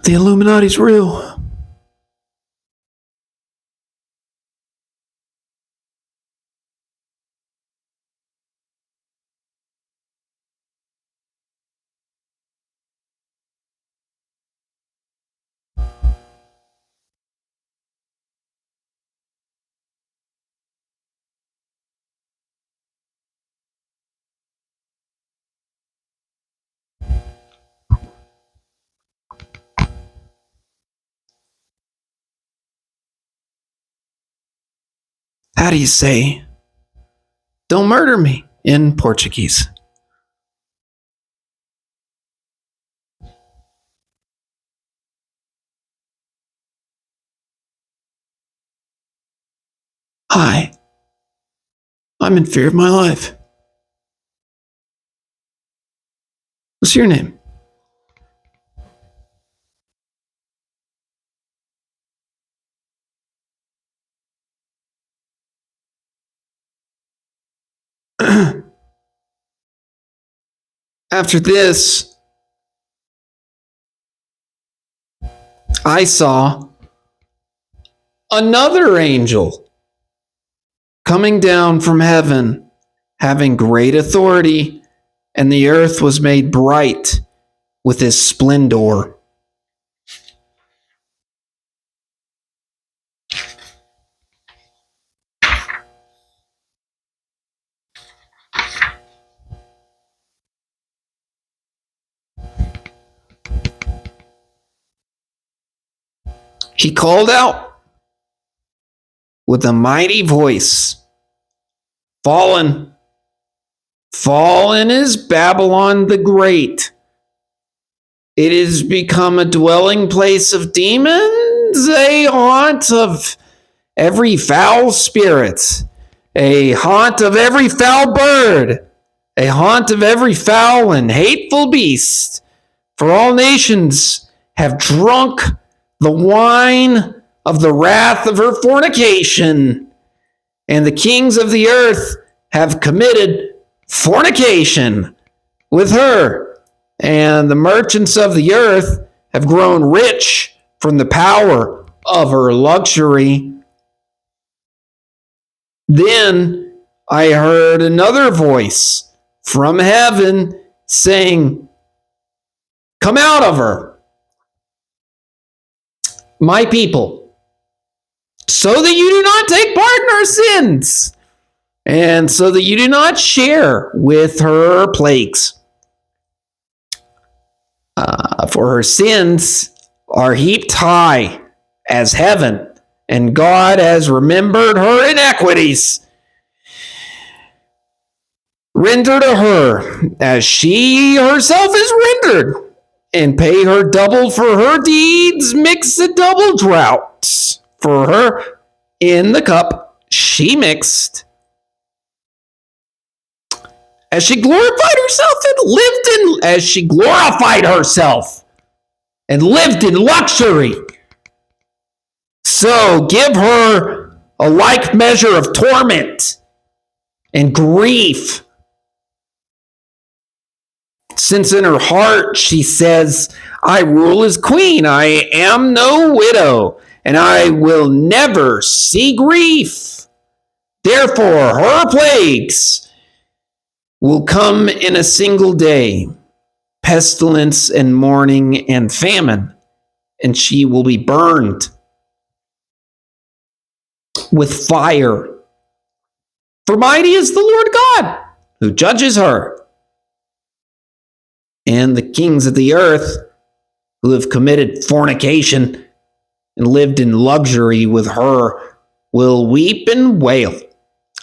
The Illuminati's real. How do you say, "Don't murder me" in Portuguese? Hi, I'm in fear of my life. What's your name? After this, I saw another angel coming down from heaven, having great authority, and the earth was made bright with his splendor. He called out with a mighty voice, "Fallen, fallen is Babylon the Great. It has become a dwelling place of demons, a haunt of every foul spirit, a haunt of every foul bird, a haunt of every foul and hateful beast. For all nations have drunk the wine of the wrath of her fornication, and the kings of the earth have committed fornication with her, and the merchants of the earth have grown rich from the power of her luxury." Then I heard another voice from heaven saying, "Come out of her, my people, so that you do not take part in her sins, and so that you do not share with her plagues. For her sins are heaped high as heaven, and God has remembered her iniquities. Render to her as she herself is rendered, and pay her double for her deeds. Mix a double draught for her in the cup she mixed. As she glorified herself and lived in luxury, so give her a like measure of torment and grief. Since in her heart she says, I rule as queen, I am no widow, and I will never see grief. Therefore, her plagues will come in a single day, pestilence and mourning and famine, and she will be burned with fire. For mighty is the Lord God, who judges her. And the kings of the earth, who have committed fornication and lived in luxury with her, will weep and wail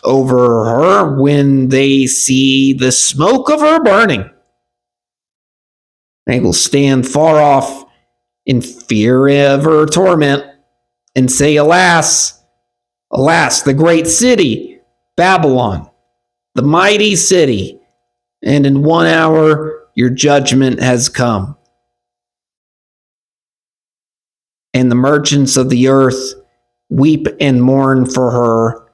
over her when they see the smoke of her burning. They will stand far off in fear of her torment and say, Alas, alas, the great city, Babylon, the mighty city, and in 1 hour your judgment has come. And the merchants of the earth weep and mourn for her.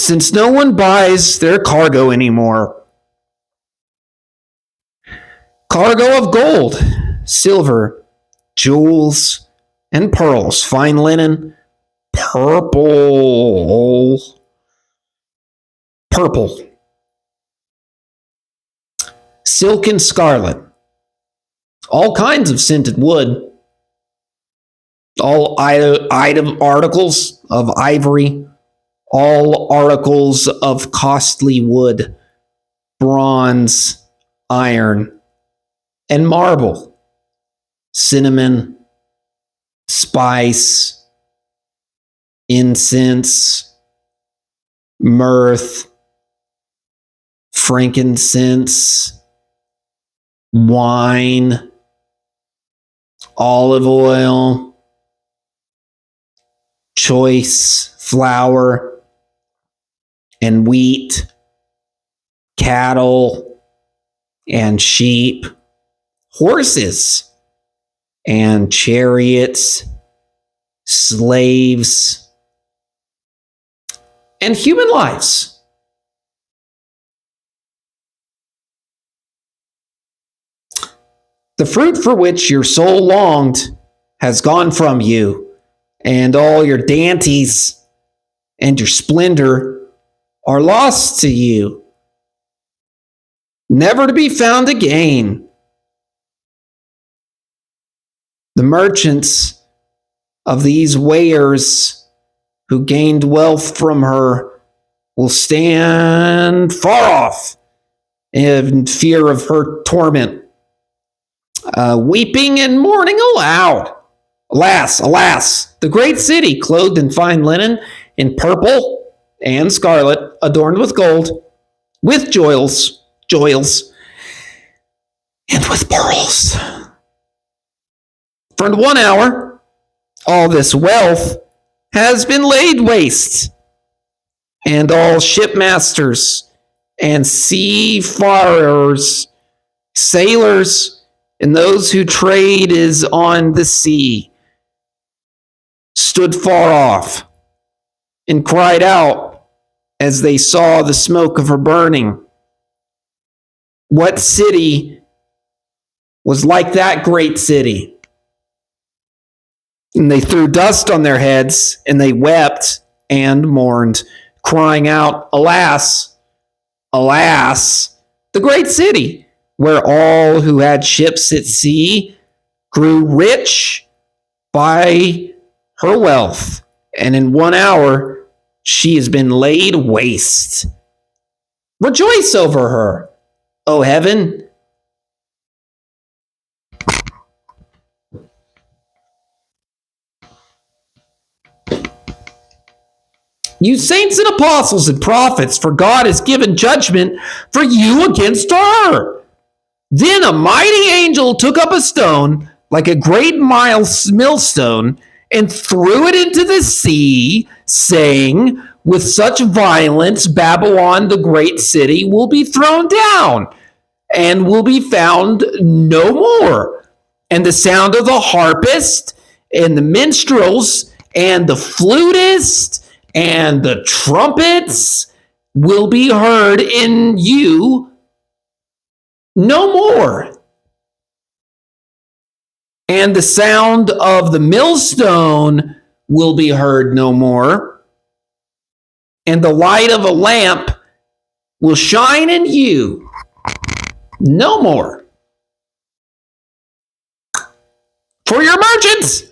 since no one buys their cargo anymore. Cargo of gold, silver, jewels, and pearls, fine linen, purple, silk and scarlet, all kinds of scented wood, all item articles of ivory, all articles of costly wood, bronze, iron, and marble, cinnamon, spice, incense, myrrh, frankincense, wine, olive oil, choice flour, and wheat, cattle, and sheep, horses, and chariots, slaves, and human lives. The fruit for which your soul longed has gone from you, and all your dainties and your splendor are lost to you, never to be found again. The merchants of these wares who gained wealth from her will stand far off in fear of her torment, weeping and mourning aloud. Alas, alas, the great city, clothed in fine linen, in purple and scarlet, adorned with gold, with joils, and with pearls. For in 1 hour, all this wealth has been laid waste, and all shipmasters and seafarers, sailors, and those who trade is on the sea, stood far off and cried out as they saw the smoke of her burning. What city was like that great city? And they threw dust on their heads, and they wept and mourned, crying out, Alas, alas, the great city, where all who had ships at sea grew rich by her wealth, and in 1 hour she has been laid waste. Rejoice over her, O heaven. You saints and apostles and prophets, for God has given judgment for you against her. Then a mighty angel took up a stone, like a great millstone, and threw it into the sea, saying, With such violence, Babylon, the great city, will be thrown down, and will be found no more. And the sound of the harpist, and the minstrels, and the flutist, and the trumpets will be heard in you no more. And the sound of the millstone will be heard no more. And the light of a lamp will shine in you no more. For your merchants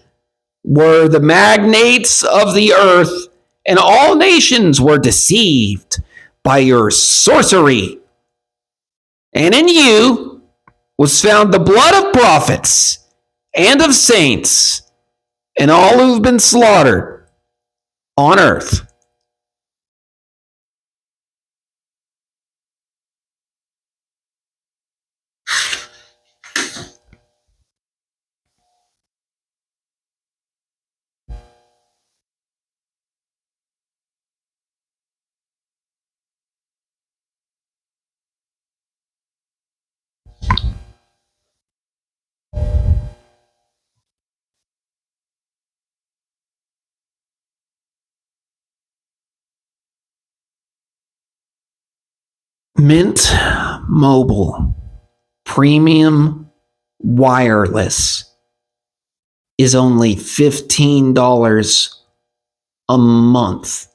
were the magnates of the earth, and all nations were deceived by your sorcery. And in you was found the blood of prophets and of saints, and all who've been slaughtered on earth. Mint Mobile Premium Wireless is only $15 a month.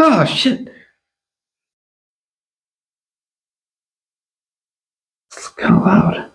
Oh, shit. It's kind of loud.